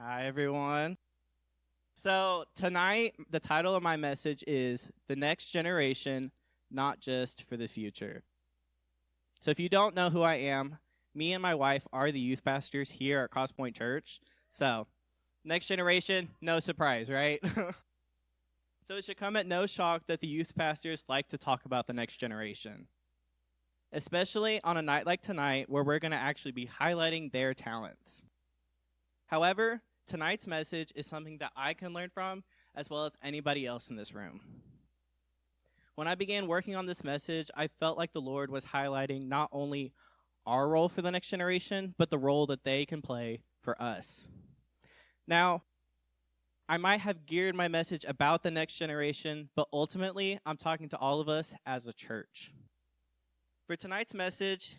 Hi, everyone. So, tonight, the title of my message is The Next Generation, Not Just for the Future. So, if you don't know who I am, me and my wife are the youth pastors here at Cross Point Church. So, next generation, no surprise, right? So, it should come at no shock that the youth pastors like to talk about the next generation, especially on a night like tonight where we're going to actually be highlighting their talents. However, tonight's message is something that I can learn from as well as anybody else in this room. When I began working on this message, I felt like the Lord was highlighting not only our role for the next generation, but the role that they can play for us. Now, I might have geared my message about the next generation, but ultimately, I'm talking to all of us as a church. For tonight's message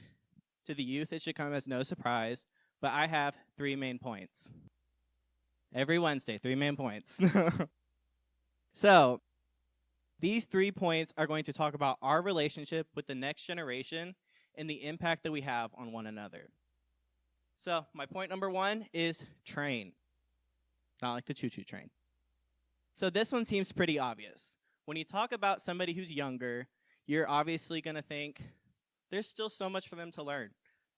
to the youth, it should come as no surprise, but I have 3 main points. Every Wednesday, 3 main points. So, these 3 points are going to talk about our relationship with the next generation and the impact that we have on one another. So, my point number 1 is train. Not like the choo-choo train. So, this one seems pretty obvious. When you talk about somebody who's younger, you're obviously going to think, there's still so much for them to learn.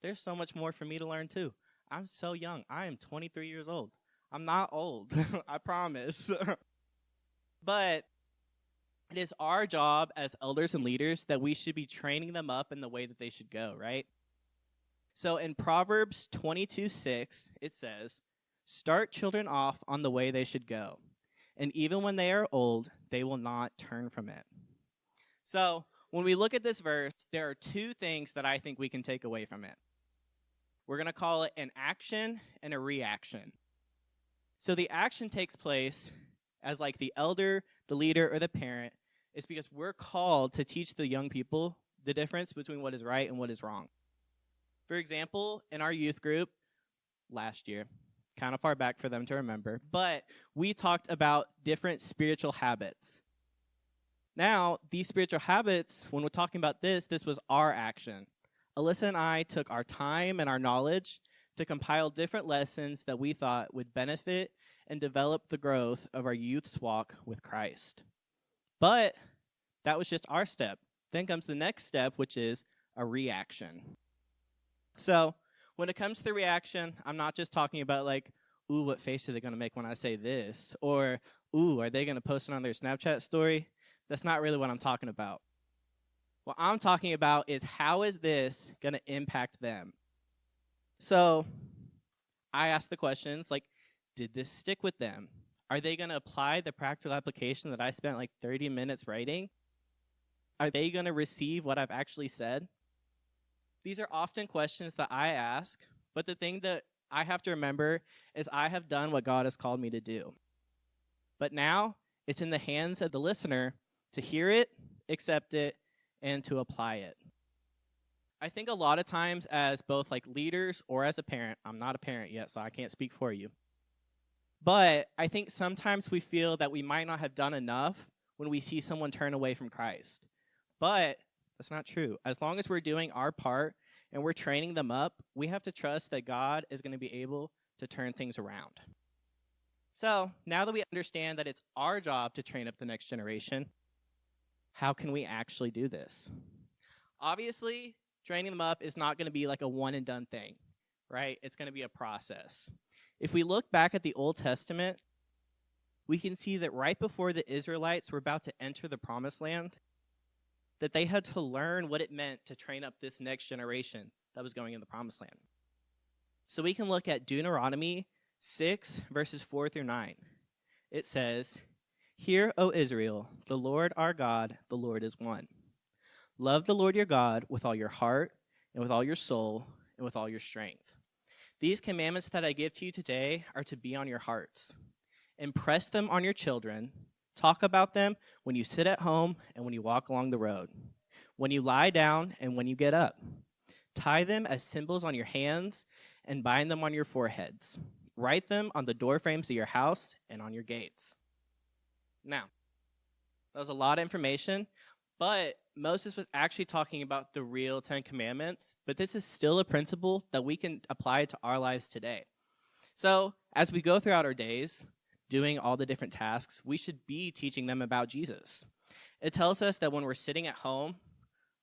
There's so much more for me to learn too. I'm so young. I am 23 years old. I'm not old, I promise. But it is our job as elders and leaders that we should be training them up in the way that they should go, right? So in Proverbs 22:6, it says, "Start children off on the way they should go, and even when they are old, they will not turn from it." So when we look at this verse, there are 2 things that I think we can take away from it. We're going to call it an action and a reaction. So the action takes place as like the elder, the leader, or the parent. It's because we're called to teach the young people the difference between what is right and what is wrong. For example, in our youth group last year, kind of far back for them to remember, but we talked about different spiritual habits. Now, these spiritual habits, when we're talking about this was our action. Alyssa and I took our time and our knowledge to compile different lessons that we thought would benefit and develop the growth of our youth's walk with Christ. But that was just our step. Then comes the next step, which is a reaction. So when it comes to the reaction, I'm not just talking about like, ooh, what face are they going to make when I say this? Or, ooh, are they going to post it on their Snapchat story? That's not really what I'm talking about. What I'm talking about is how is this going to impact them? So I asked the questions like, did this stick with them? Are they going to apply the practical application that I spent like 30 minutes writing? Are they going to receive what I've actually said? These are often questions that I ask, but the thing that I have to remember is I have done what God has called me to do. But now it's in the hands of the listener to hear it, accept it, and to apply it. I think a lot of times as both like leaders or as a parent, I'm not a parent yet, so I can't speak for you. But I think sometimes we feel that we might not have done enough when we see someone turn away from Christ. But that's not true. As long as we're doing our part and we're training them up, we have to trust that God is going to be able to turn things around. So now that we understand that it's our job to train up the next generation, how can we actually do this? Obviously, training them up is not going to be like a one and done thing, right? It's going to be a process. If we look back at the Old Testament, we can see that right before the Israelites were about to enter the Promised Land, that they had to learn what it meant to train up this next generation that was going in the Promised Land. So we can look at Deuteronomy 6, verses 4 through 9. It says, "Hear, O Israel, the Lord our God, the Lord is one. Love the Lord your God with all your heart and with all your soul and with all your strength. These commandments that I give to you today are to be on your hearts. Impress them on your children. Talk about them when you sit at home and when you walk along the road, when you lie down and when you get up. Tie them as symbols on your hands and bind them on your foreheads. Write them on the doorframes of your house and on your gates." Now, that was a lot of information, but Moses was actually talking about the real 10 Commandments, but this is still a principle that we can apply to our lives today. So As we go throughout our days, doing all the different tasks, we should be teaching them about Jesus. It tells us that when we're sitting at home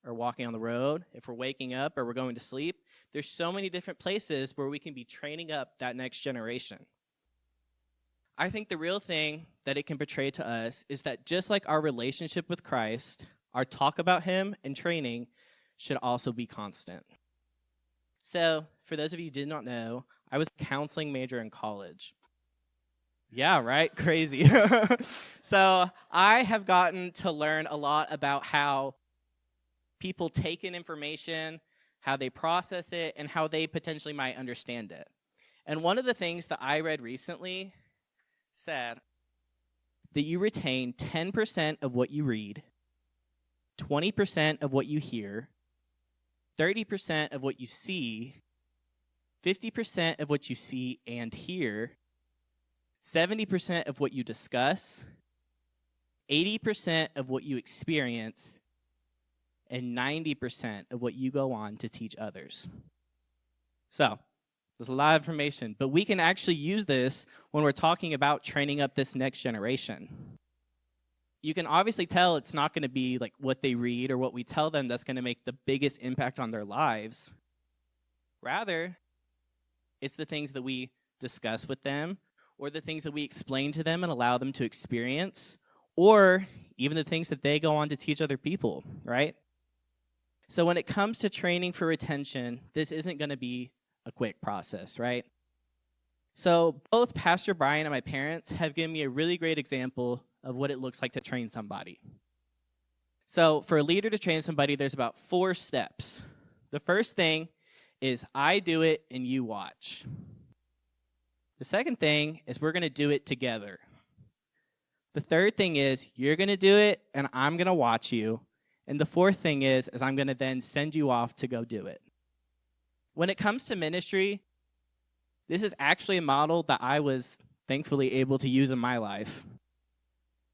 or walking on the road, if we're waking up or we're going to sleep, there's so many different places where we can be training up that next generation. I think the real thing that it can portray to us is that just like our relationship with Christ, our talk about him and training should also be constant. So, for those of you who did not know, I was a counseling major in college. Yeah, right? Crazy. So, I have gotten to learn a lot about how people take in information, how they process it, and how they potentially might understand it. And one of the things that I read recently said that you retain 10% of what you read, 20% of what you hear, 30% of what you see, 50% of what you see and hear, 70% of what you discuss, 80% of what you experience, and 90% of what you go on to teach others. So, there's a lot of information, but we can actually use this when we're talking about training up this next generation. You can obviously tell it's not going to be like what they read or what we tell them that's going to make the biggest impact on their lives. Rather, it's the things that we discuss with them, or the things that we explain to them and allow them to experience, or even the things that they go on to teach other people, right? So when it comes to training for retention, this isn't going to be a quick process, right? So both Pastor Brian and my parents have given me a really great example of what it looks like to train somebody. So for a leader to train somebody, there's about 4 steps. The first thing is I do it and you watch. The second thing is we're going to do it together. The third thing is you're going to do it and I'm going to watch you. And the fourth thing is I'm going to then send you off to go do it. When it comes to ministry, this is actually a model that I was thankfully able to use in my life.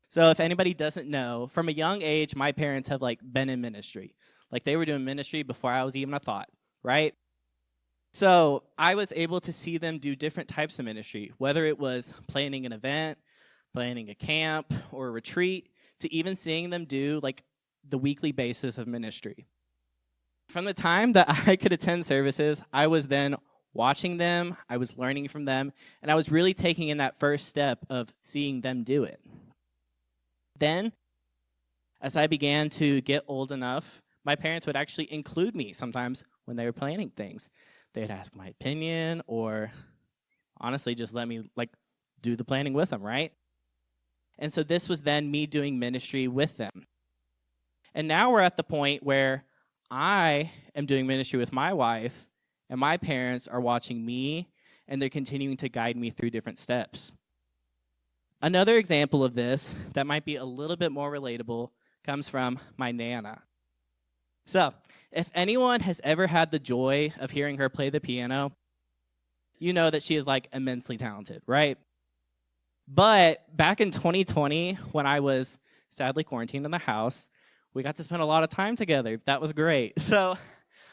So if anybody doesn't know, from a young age, my parents have been in ministry. They were doing ministry before I was even a thought, right? So I was able to see them do different types of ministry, whether it was planning an event, planning a camp or a retreat, to even seeing them do the weekly basis of ministry. From the time that I could attend services, I was then watching them, I was learning from them, and I was really taking in that first step of seeing them do it. Then, as I began to get old enough, my parents would actually include me sometimes when they were planning things. They'd ask my opinion or honestly just let me do the planning with them, right? And so this was then me doing ministry with them. And now we're at the point where I am doing ministry with my wife, and my parents are watching me, and they're continuing to guide me through different steps. Another example of this that might be a little bit more relatable comes from my Nana. So, if anyone has ever had the joy of hearing her play the piano, you know that she is immensely talented, right? But back in 2020, when I was sadly quarantined in the house, we got to spend a lot of time together. That was great. So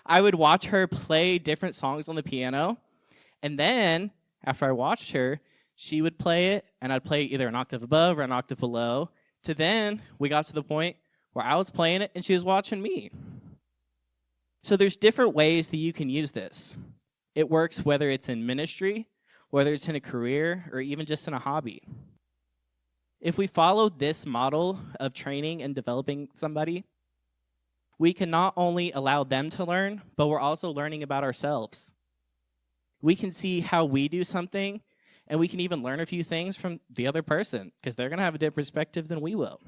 I would watch her play different songs on the piano, and then after I watched her, she would play it, and I'd play either an octave above or an octave below, to then we got to the point where I was playing it and she was watching me. So there's different ways that you can use this. It works whether it's in ministry, whether it's in a career, or even just in a hobby. If we follow this model of training and developing somebody, we can not only allow them to learn, but we're also learning about ourselves. We can see how we do something, and we can even learn a few things from the other person, because they're going to have a different perspective than we will.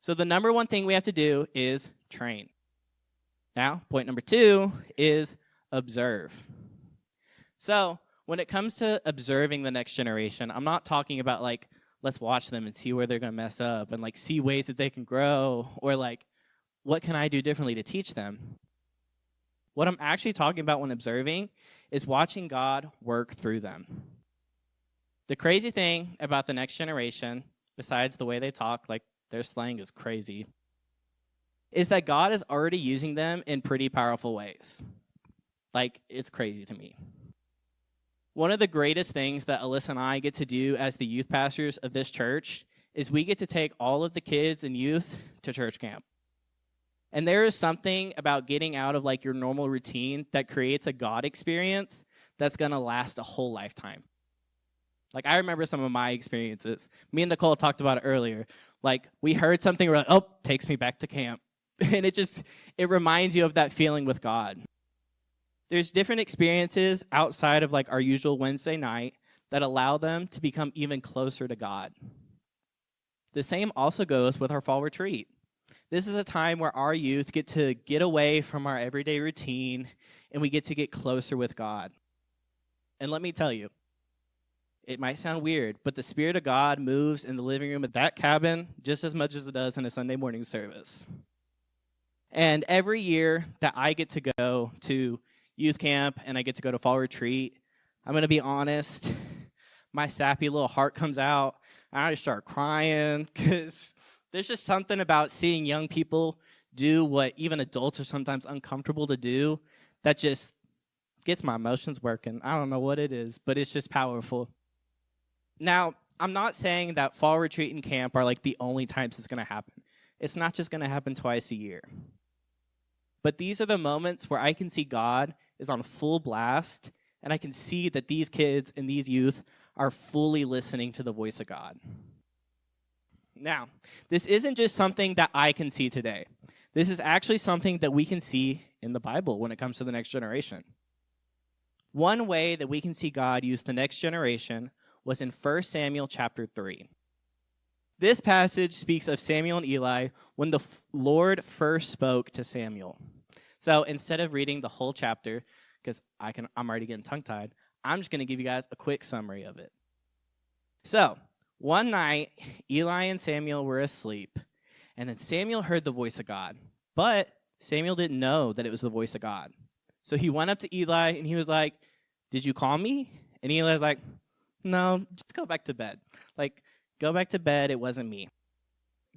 So the number one thing we have to do is train. Now, point number 2 is observe. So when it comes to observing the next generation, I'm not talking about let's watch them and see where they're going to mess up and see ways that they can grow, or what can I do differently to teach them. What I'm actually talking about when observing is watching God work through them. The crazy thing about the next generation, besides the way they talk, their slang is crazy, is that God is already using them in pretty powerful ways. It's crazy to me. One of the greatest things that Alyssa and I get to do as the youth pastors of this church is we get to take all of the kids and youth to church camp. And there is something about getting out of like your normal routine that creates a God experience that's going to last a whole lifetime. Like, I remember some of my experiences. Me and Nicole talked about it earlier. Like, we heard something, we're like, oh, takes me back to camp. And it reminds you of that feeling with God. There's different experiences outside of like our usual Wednesday night that allow them to become even closer to God. The same also goes with our fall retreat. This is a time where our youth get to get away from our everyday routine and we get to get closer with God. And let me tell you, it might sound weird, but the Spirit of God moves in the living room of that cabin just as much as it does in a Sunday morning service. And every year that I get to go to youth camp and I get to go to fall retreat, I'm going to be honest, my sappy little heart comes out, and I just start crying because there's just something about seeing young people do what even adults are sometimes uncomfortable to do that just gets my emotions working. I don't know what it is, but it's just powerful. Now, I'm not saying that fall retreat and camp are like the only times it's going to happen. It's not just going to happen twice a year. But these are the moments where I can see God is on full blast, and I can see that these kids and these youth are fully listening to the voice of God. Now, this isn't just something that I can see today. This is actually something that we can see in the Bible when it comes to the next generation. One way that we can see God use the next generation was in 1 Samuel chapter 3. This passage speaks of Samuel and Eli when the Lord first spoke to Samuel. So instead of reading the whole chapter, because I'm already getting tongue-tied, I'm just going to give you guys a quick summary of it. So, one night, Eli and Samuel were asleep, and then Samuel heard the voice of God, but Samuel didn't know that it was the voice of God. So he went up to Eli, and he was like, "Did you call me?" And Eli was like, "No, just go back to bed. Like, go back to bed, it wasn't me."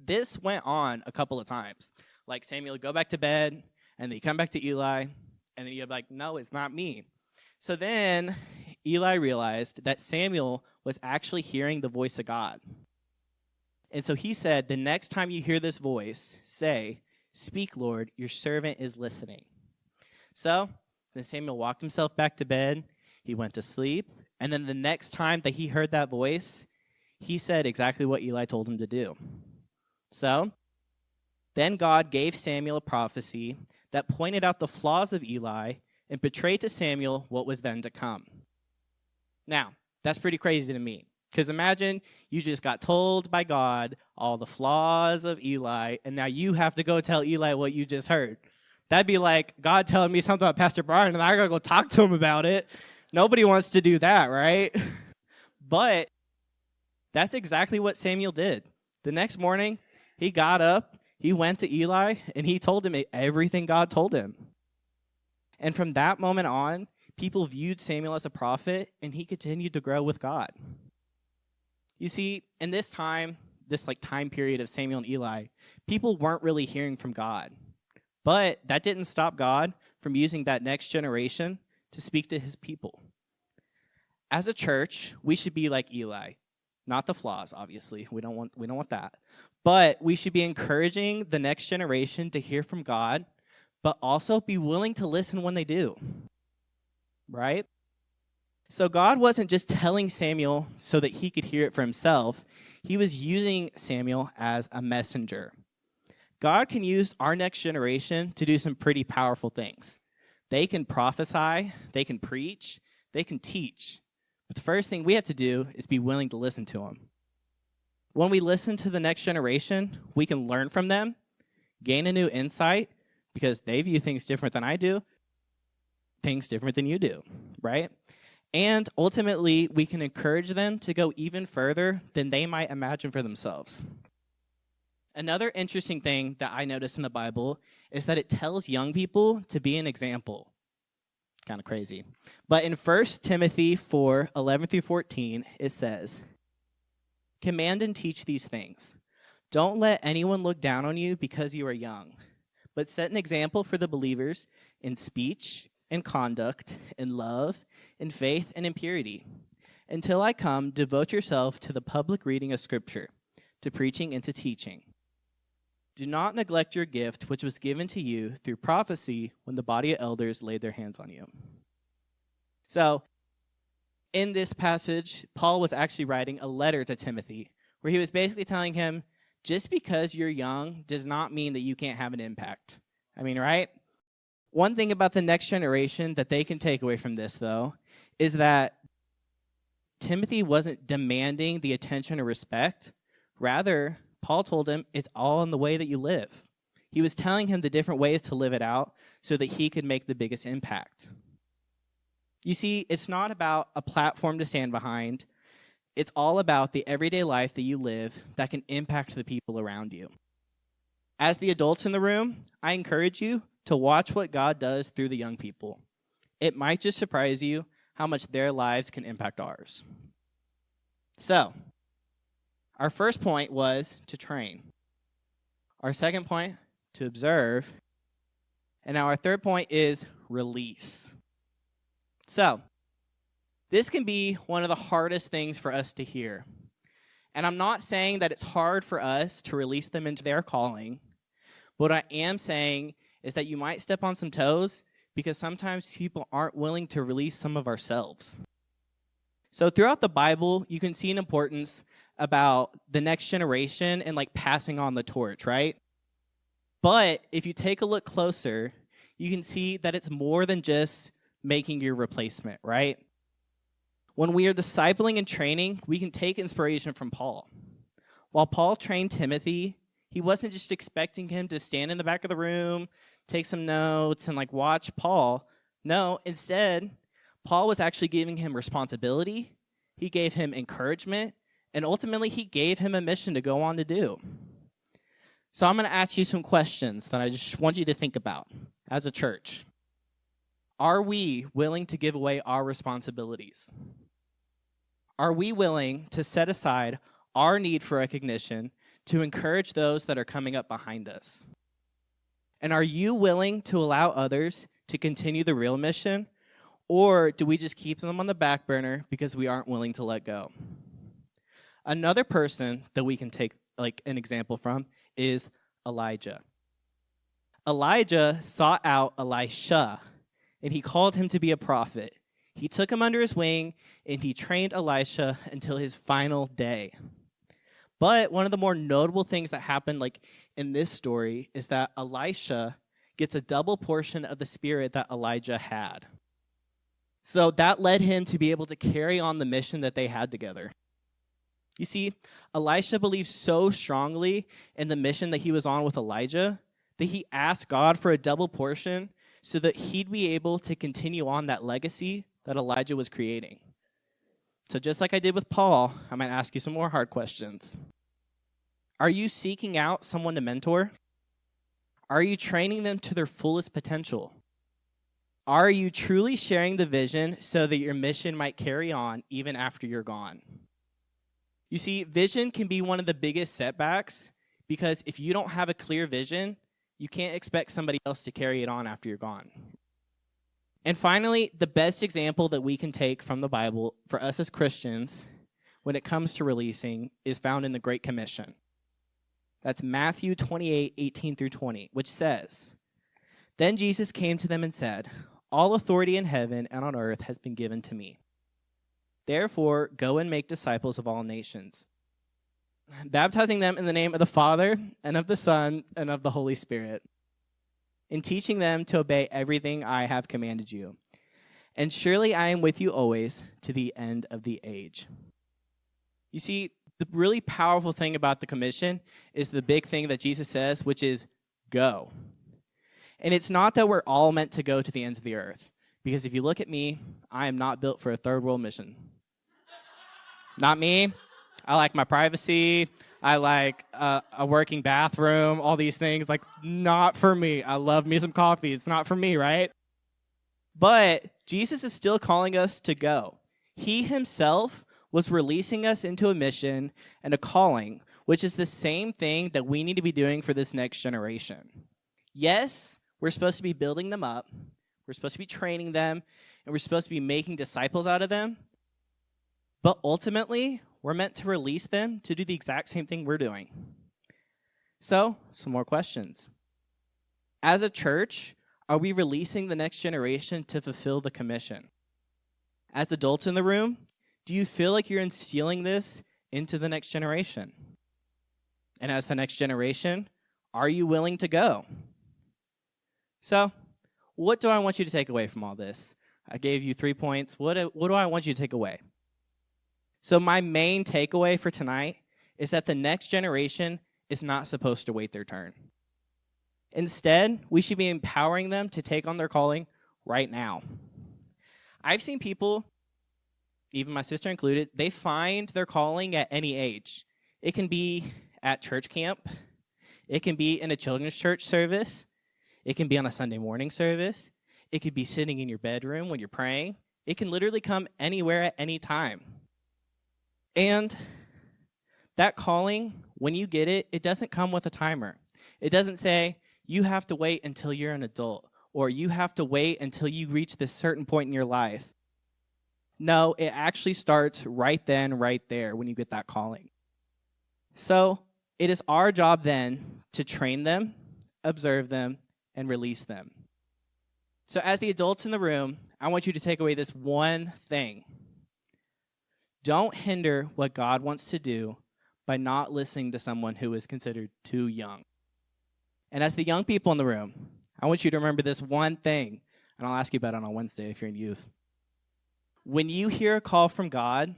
This went on a couple of times. Like, Samuel would go back to bed, and then he'd come back to Eli, and then he'd be like, "No, it's not me." So then Eli realized that Samuel was actually hearing the voice of God. And so he said, "The next time you hear this voice, say, 'Speak, Lord, your servant is listening.'" So then Samuel walked himself back to bed. He went to sleep. And then the next time that he heard that voice, he said exactly what Eli told him to do. So then God gave Samuel a prophecy that pointed out the flaws of Eli and betrayed to Samuel what was then to come. Now, that's pretty crazy to me, because imagine you just got told by God all the flaws of Eli, and now you have to go tell Eli what you just heard. That'd be like God telling me something about Pastor Brian, and I gotta go talk to him about it. Nobody wants to do that, right? But that's exactly what Samuel did. The next morning, he got up, he went to Eli, and he told him everything God told him. And from that moment on, people viewed Samuel as a prophet, and he continued to grow with God. You see, in this time period of Samuel and Eli, people weren't really hearing from God. But that didn't stop God from using that next generation to speak to his people. As a church, we should be like Eli. Not the flaws, obviously. We don't want that. But we should be encouraging the next generation to hear from God, but also be willing to listen when they do. Right? So God wasn't just telling Samuel so that he could hear it for himself. He was using Samuel as a messenger. God can use our next generation to do some pretty powerful things. They can prophesy, they can preach, they can teach. But the first thing we have to do is be willing to listen to them. When we listen to the next generation, we can learn from them, gain a new insight, because they view things different than I do, things different than you do, right? And ultimately, we can encourage them to go even further than they might imagine for themselves. Another interesting thing that I noticed in the Bible is that it tells young people to be an example. Kind of crazy. But in 1 Timothy 4:11-14, it says, "Command and teach these things. Don't let anyone look down on you because you are young, but set an example for the believers in speech, in conduct, in love, in faith, and in purity. Until I come, devote yourself to the public reading of Scripture, to preaching and to teaching. Do not neglect your gift, which was given to you through prophecy when the body of elders laid their hands on you. So, in this passage, Paul was actually writing a letter to Timothy, where he was basically telling him, just because you're young does not mean that you can't have an impact. I mean, right? One thing about the next generation that they can take away from this, though, is that Timothy wasn't demanding the attention or respect. Rather, Paul told him it's all in the way that you live. He was telling him the different ways to live it out so that he could make the biggest impact. You see, it's not about a platform to stand behind. It's all about the everyday life that you live that can impact the people around you. As the adults in the room, I encourage you to watch what God does through the young people. It might just surprise you how much their lives can impact ours. So, our first point was to train. Our second point, to observe. And now our third point is release. So, this can be one of the hardest things for us to hear. And I'm not saying that it's hard for us to release them into their calling. What I am saying is that you might step on some toes because sometimes people aren't willing to release some of ourselves. So throughout the Bible, you can see an importance about the next generation and like passing on the torch, right? But if you take a look closer, you can see that it's more than just making your replacement, right? When we are discipling and training, we can take inspiration from Paul. While Paul trained Timothy, he wasn't just expecting him to stand in the back of the room, take some notes, and like watch Paul. No, instead, Paul was actually giving him responsibility. He gave him encouragement, and ultimately he gave him a mission to go on to do. So I'm going to ask you some questions that I just want you to think about as a church. Are we willing to give away our responsibilities? Are we willing to set aside our need for recognition to encourage those that are coming up behind us? And are you willing to allow others to continue the real mission, or do we just keep them on the back burner because we aren't willing to let go? Another person that we can take like an example from is Elijah. Elijah sought out Elisha, and he called him to be a prophet. He took him under his wing, and he trained Elisha until his final day. But one of the more notable things that happened like in this story is that Elisha gets a double portion of the spirit that Elijah had. So that led him to be able to carry on the mission that they had together. You see, Elisha believed so strongly in the mission that he was on with Elijah that he asked God for a double portion so that he'd be able to continue on that legacy that Elijah was creating. So just like I did with Paul, I might ask you some more hard questions. Are you seeking out someone to mentor? Are you training them to their fullest potential? Are you truly sharing the vision so that your mission might carry on even after you're gone? You see, vision can be one of the biggest setbacks because if you don't have a clear vision, you can't expect somebody else to carry it on after you're gone. And finally, the best example that we can take from the Bible for us as Christians when it comes to releasing is found in the Great Commission. That's Matthew 28:18-20, which says, "Then Jesus came to them and said, 'All authority in heaven and on earth has been given to me. Therefore, go and make disciples of all nations, baptizing them in the name of the Father and of the Son and of the Holy Spirit, and teaching them to obey everything I have commanded you. And surely I am with you always to the end of the age.'" You see, the really powerful thing about the commission is the big thing that Jesus says, which is go. And it's not that we're all meant to go to the ends of the earth, because if you look at me, I am not built for a third world mission. Not me. I like my privacy. I like a working bathroom, all these things. Like, not for me. I love me some coffee. It's not for me, right? But Jesus is still calling us to go. He himself was releasing us into a mission and a calling, which is the same thing that we need to be doing for this next generation. Yes, we're supposed to be building them up. we're supposed to be training them, and we're supposed to be making disciples out of them. But ultimately, we're meant to release them to do the exact same thing we're doing. So, some more questions. As a church, are we releasing the next generation to fulfill the commission? As adults in the room, do you feel like you're instilling this into the next generation? And as the next generation, are you willing to go? So, what do I want you to take away from all this? I gave you 3 points. What do I want you to take away? So my main takeaway for tonight is that the next generation is not supposed to wait their turn. Instead, we should be empowering them to take on their calling right now. I've seen people, even my sister included, they find their calling at any age. It can be at church camp. It can be in a children's church service. It can be on a Sunday morning service. It could be sitting in your bedroom when you're praying. It can literally come anywhere at any time. And that calling, when you get it, it doesn't come with a timer. It doesn't say, you have to wait until you're an adult, or you have to wait until you reach this certain point in your life. No, it actually starts right then, right there, when you get that calling. So it is our job then to train them, observe them, and release them. So as the adults in the room, I want you to take away this one thing. Don't hinder what God wants to do by not listening to someone who is considered too young. And as the young people in the room, I want you to remember this one thing, and I'll ask you about it on Wednesday if you're in youth. When you hear a call from God,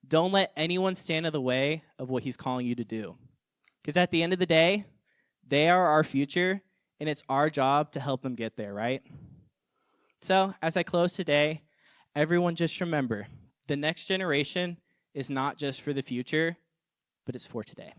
don't let anyone stand in the way of what he's calling you to do. Because at the end of the day, they are our future, and it's our job to help them get there, right? So as I close today, everyone just remember, the next generation is not just for the future, but it's for today.